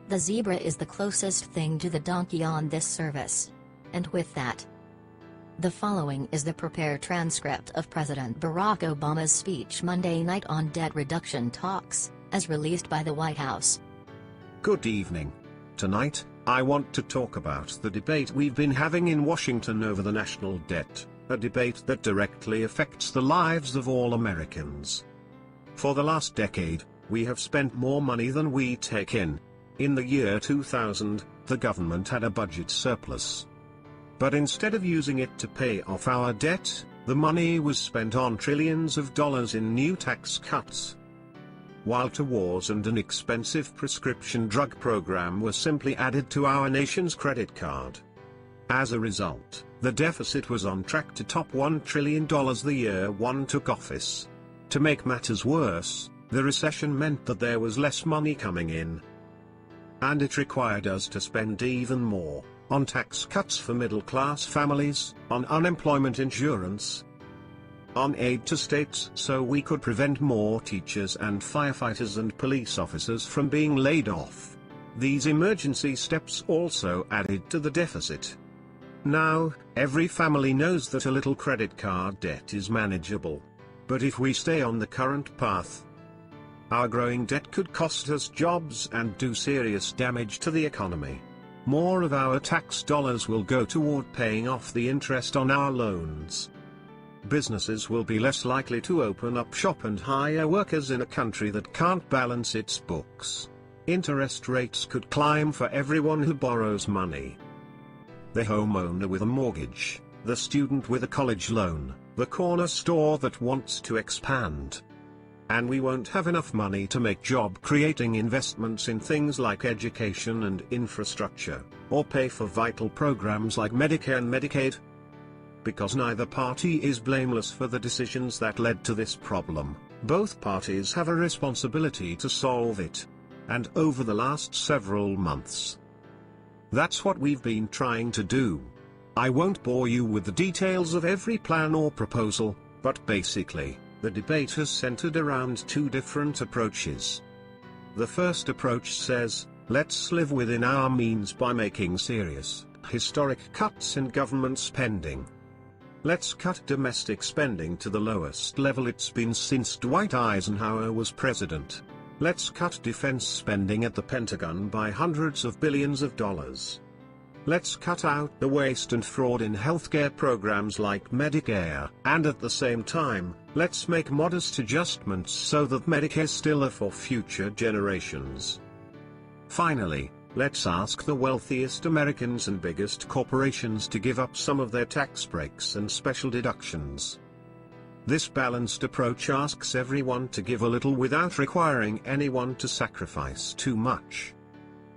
The zebra is the closest thing to the donkey on this service. And with that, the following is the prepared transcript of President Barack Obama's speech Monday night on debt reduction talks, as released by the White House. Good evening. Tonight, I want to talk about the debate we've been having in Washington over the national debt, a debate that directly affects the lives of all Americans. For the last decade, we have spent more money than we take in. In the year 2000, the government had a budget surplus. But instead of using it to pay off our debt, the money was spent on trillions of dollars in new tax cuts, while to wars and an expensive prescription drug program were simply added to our nation's credit card. As a result, the deficit was on track to top $1 trillion the year one took office. To make matters worse, the recession meant that there was less money coming in, and it required us to spend even more on tax cuts for middle-class families, on unemployment insurance, on aid to states so we could prevent more teachers and firefighters and police officers from being laid off. These emergency steps also added to the deficit. Now, every family knows that a little credit card debt is manageable. But if we stay on the current path, our growing debt could cost us jobs and do serious damage to the economy. More of our tax dollars will go toward paying off the interest on our loans. Businesses will be less likely to open up shop and hire workers in a country that can't balance its books. Interest rates could climb for everyone who borrows money. The homeowner with a mortgage, the student with a college loan, the corner store that wants to expand. And we won't have enough money to make job-creating investments in things like education and infrastructure, or pay for vital programs like Medicare and Medicaid. Because neither party is blameless for the decisions that led to this problem, both parties have a responsibility to solve it. And over the last several months, that's what we've been trying to do. I won't bore you with the details of every plan or proposal, but basically, the debate has centered around two different approaches. The first approach says, let's live within our means by making serious, historic cuts in government spending. Let's cut domestic spending to the lowest level it's been since Dwight Eisenhower was president. Let's cut defense spending at the Pentagon by hundreds of billions of dollars. Let's cut out the waste and fraud in healthcare programs like Medicare, and at the same time, let's make modest adjustments so that Medicare's still for future generations. Finally, let's ask the wealthiest Americans and biggest corporations to give up some of their tax breaks and special deductions. This balanced approach asks everyone to give a little without requiring anyone to sacrifice too much.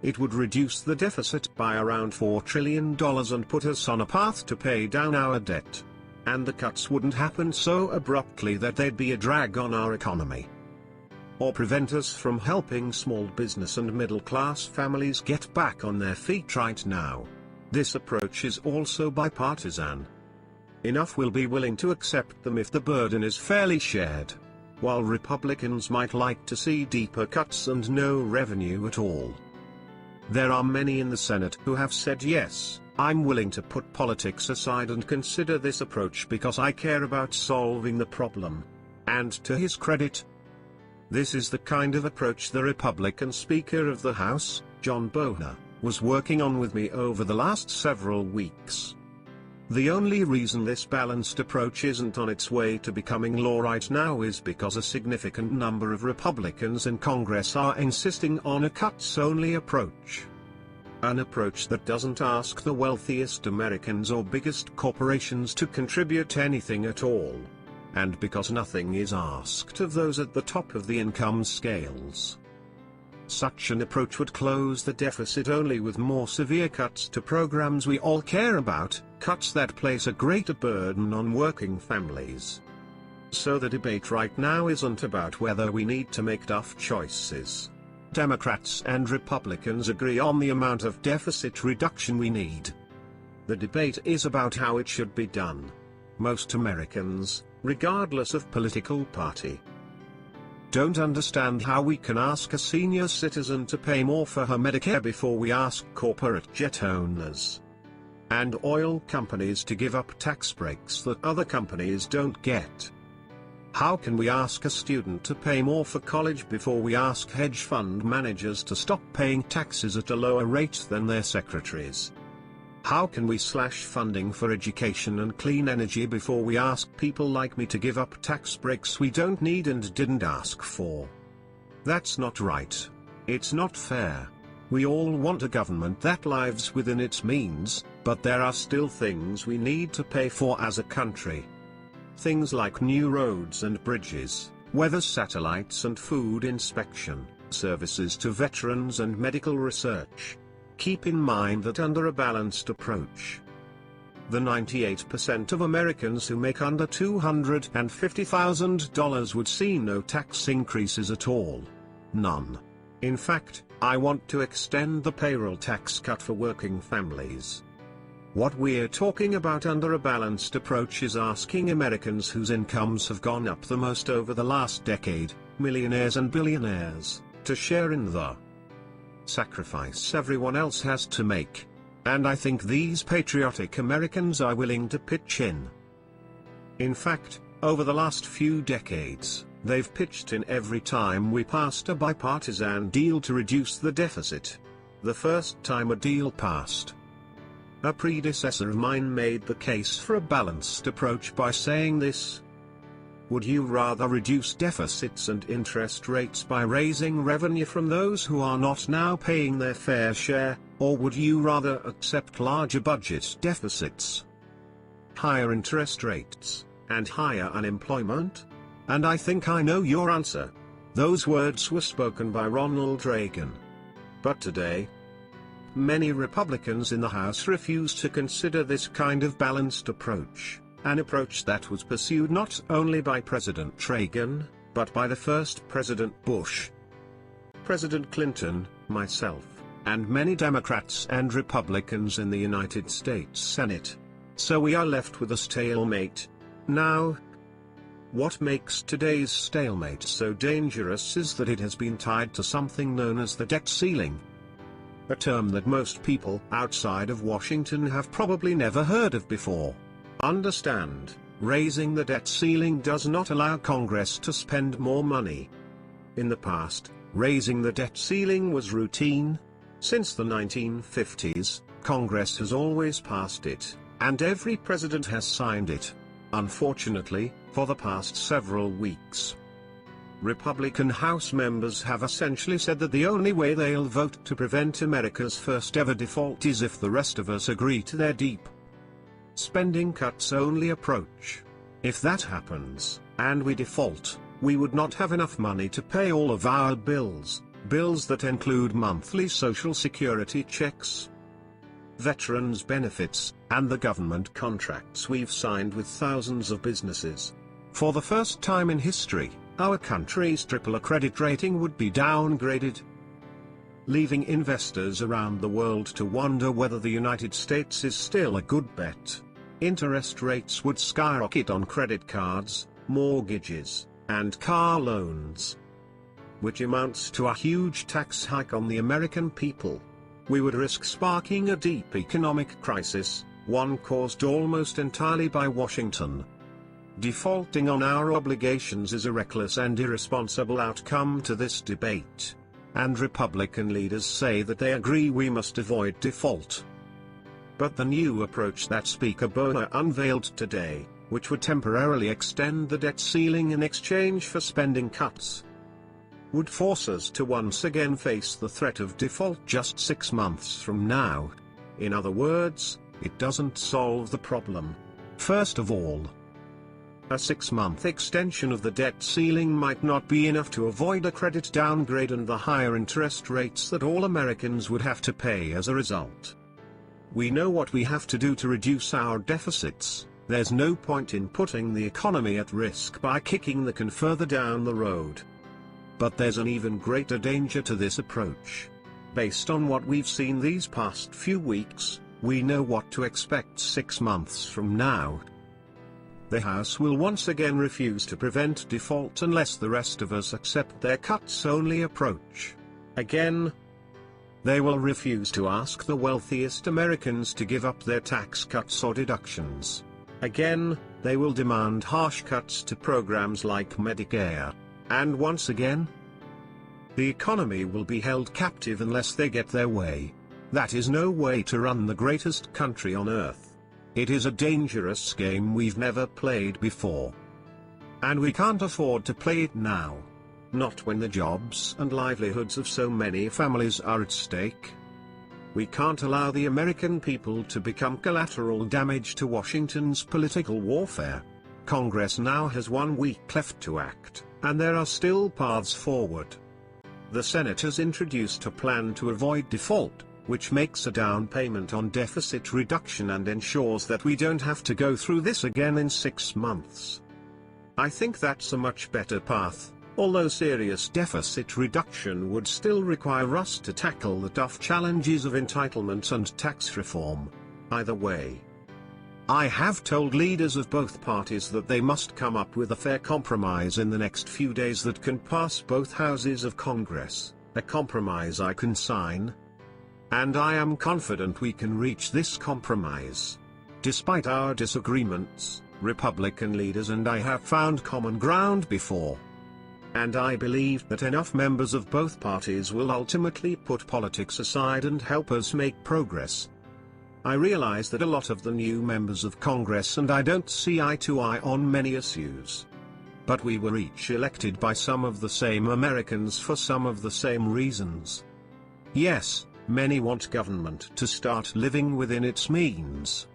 It would reduce the deficit by around $4 trillion and put us on a path to pay down our debt. And the cuts wouldn't happen so abruptly that they'd be a drag on our economy, or prevent us from helping small business and middle-class families get back on their feet right now. This approach is also bipartisan. Enough will be willing to accept them if the burden is fairly shared, while Republicans might like to see deeper cuts and no revenue at all. There are many in the Senate who have said yes, I'm willing to put politics aside and consider this approach because I care about solving the problem. And to his credit, this is the kind of approach the Republican Speaker of the House, John Boehner, was working on with me over the last several weeks. The only reason this balanced approach isn't on its way to becoming law right now is because a significant number of Republicans in Congress are insisting on a cuts-only approach. An approach that doesn't ask the wealthiest Americans or biggest corporations to contribute anything at all. And because nothing is asked of those at the top of the income scales. Such an approach would close the deficit only with more severe cuts to programs we all care about, cuts that place a greater burden on working families. So the debate right now isn't about whether we need to make tough choices. Democrats and Republicans agree on the amount of deficit reduction we need. The debate is about how it should be done. Most Americans, regardless of political party, don't understand how we can ask a senior citizen to pay more for her Medicare before we ask corporate jet owners and oil companies to give up tax breaks that other companies don't get. How can we ask a student to pay more for college before we ask hedge fund managers to stop paying taxes at a lower rate than their secretaries? How can we slash funding for education and clean energy before we ask people like me to give up tax breaks we don't need and didn't ask for? That's not right. It's not fair. We all want a government that lives within its means, but there are still things we need to pay for as a country. Things like new roads and bridges, weather satellites and food inspection, services to veterans and medical research. Keep in mind that under a balanced approach, the 98% of Americans who make under $250,000 would see no tax increases at all. None. In fact, I want to extend the payroll tax cut for working families. What we're talking about under a balanced approach is asking Americans whose incomes have gone up the most over the last decade, millionaires and billionaires, to share in the sacrifice everyone else has to make. And I think these patriotic Americans are willing to pitch in. In fact, over the last few decades, they've pitched in every time we passed a bipartisan deal to reduce the deficit. The first time a deal passed, a predecessor of mine made the case for a balanced approach by saying this: would you rather reduce deficits and interest rates by raising revenue from those who are not now paying their fair share, or would you rather accept larger budget deficits, higher interest rates, and higher unemployment? And I think I know your answer. Those words were spoken by Ronald Reagan. But today, many Republicans in the House refuse to consider this kind of balanced approach. An approach that was pursued not only by President Reagan, but by the first President Bush, President Clinton, myself, and many Democrats and Republicans in the United States Senate. So we are left with a stalemate. Now, what makes today's stalemate so dangerous is that it has been tied to something known as the debt ceiling. A term that most people outside of Washington have probably never heard of before. Understand, raising the debt ceiling does not allow Congress to spend more money. In the past, raising the debt ceiling was routine. Since the 1950s, Congress has always passed it, and every president has signed it. Unfortunately, for the past several weeks, Republican House members have essentially said that the only way they'll vote to prevent America's first ever default is if the rest of us agree to their deep spending cuts only approach. If that happens, and we default, we would not have enough money to pay all of our bills that include monthly Social Security checks, veterans benefits, and the government contracts we've signed with thousands of businesses. For the first time in history, our country's AAA credit rating would be downgraded, leaving investors around the world to wonder whether the United States is still a good bet. Interest rates would skyrocket on credit cards, mortgages, and car loans, which amounts to a huge tax hike on the American people. We would risk sparking a deep economic crisis, one caused almost entirely by Washington. Defaulting on our obligations is a reckless and irresponsible outcome to this debate. And Republican leaders say that they agree we must avoid default. But the new approach that Speaker Boehner unveiled today, which would temporarily extend the debt ceiling in exchange for spending cuts, would force us to once again face the threat of default just 6 months from now. In other words, it doesn't solve the problem. First of all, a 6-month extension of the debt ceiling might not be enough to avoid a credit downgrade and the higher interest rates that all Americans would have to pay as a result. We know what we have to do to reduce our deficits. There's no point in putting the economy at risk by kicking the can further down the road. But there's an even greater danger to this approach. Based on what we've seen these past few weeks, we know what to expect 6 months from now. The House will once again refuse to prevent default unless the rest of us accept their cuts-only approach. Again, they will refuse to ask the wealthiest Americans to give up their tax cuts or deductions. Again, they will demand harsh cuts to programs like Medicare. And once again, the economy will be held captive unless they get their way. That is no way to run the greatest country on earth. It is a dangerous game we've never played before. And we can't afford to play it now. Not when the jobs and livelihoods of so many families are at stake. We can't allow the American people to become collateral damage to Washington's political warfare. Congress now has 1 week left to act, and there are still paths forward. The Senate has introduced a plan to avoid default, which makes a down payment on deficit reduction and ensures that we don't have to go through this again in 6 months. I think that's a much better path, although serious deficit reduction would still require us to tackle the tough challenges of entitlement and tax reform. Either way, I have told leaders of both parties that they must come up with a fair compromise in the next few days that can pass both houses of Congress, a compromise I can sign. And I am confident we can reach this compromise. Despite our disagreements, Republican leaders and I have found common ground before. And I believe that enough members of both parties will ultimately put politics aside and help us make progress. I realize that a lot of the new members of Congress and I don't see eye to eye on many issues. But we were each elected by some of the same Americans for some of the same reasons. Yes, many want government to start living within its means.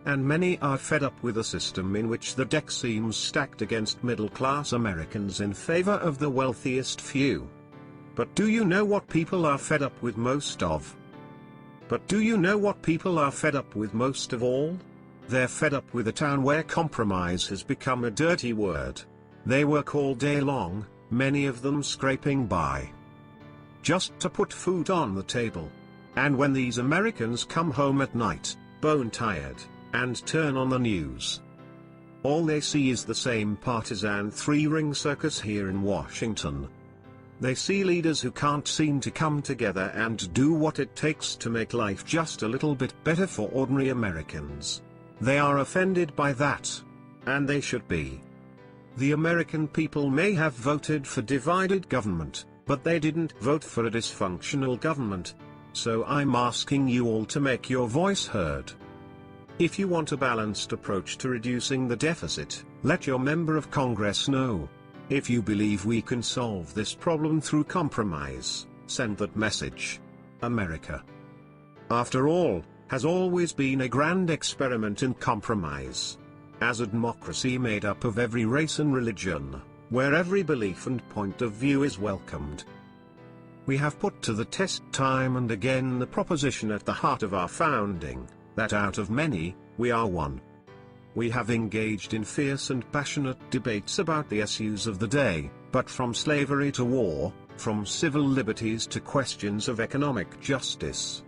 And many are fed up with a system in which the deck seems stacked against middle-class Americans in favor of the wealthiest few. But do you know what people are fed up with most of? But do you know what people are fed up with most of all? They're fed up with a town where compromise has become a dirty word. They work all day long, many of them scraping by, just to put food on the table. And when these Americans come home at night, bone-tired, and turn on the news, all they see is the same partisan three-ring circus here in Washington. They see leaders who can't seem to come together and do what it takes to make life just a little bit better for ordinary Americans. They are offended by that. And they should be. The American people may have voted for divided government, but they didn't vote for a dysfunctional government. So I'm asking you all to make your voice heard. If you want a balanced approach to reducing the deficit, let your member of Congress know. If you believe we can solve this problem through compromise, send that message. America, after all, has always been a grand experiment in compromise. As a democracy made up of every race and religion, where every belief and point of view is welcomed. We have put to the test time and again the proposition at the heart of our founding, that out of many, we are one. We have engaged in fierce and passionate debates about the issues of the day, but from slavery to war, from civil liberties to questions of economic justice.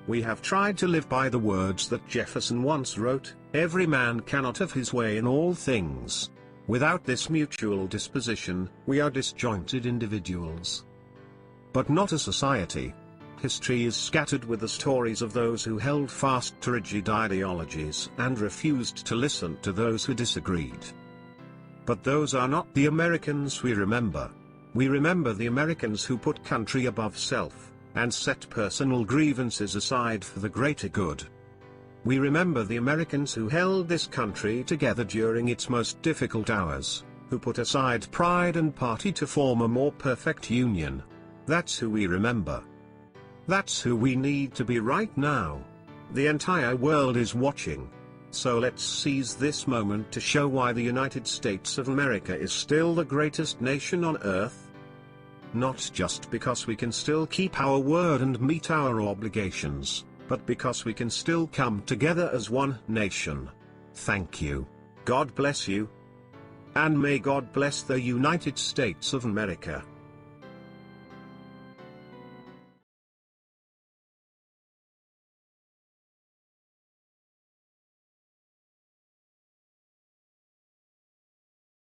We have tried to live by the words that Jefferson once wrote, "Every man cannot have his way in all things." Without this mutual disposition, we are disjointed individuals, but not a society. History is scattered with the stories of those who held fast to rigid ideologies and refused to listen to those who disagreed. But those are not the Americans we remember. We remember the Americans who put country above self, and set personal grievances aside for the greater good. We remember the Americans who held this country together during its most difficult hours, who put aside pride and party to form a more perfect union. That's who we remember. That's who we need to be right now. The entire world is watching. So let's seize this moment to show why the United States of America is still the greatest nation on earth. Not just because we can still keep our word and meet our obligations, but because we can still come together as one nation. Thank you. God bless you. And may God bless the United States of America.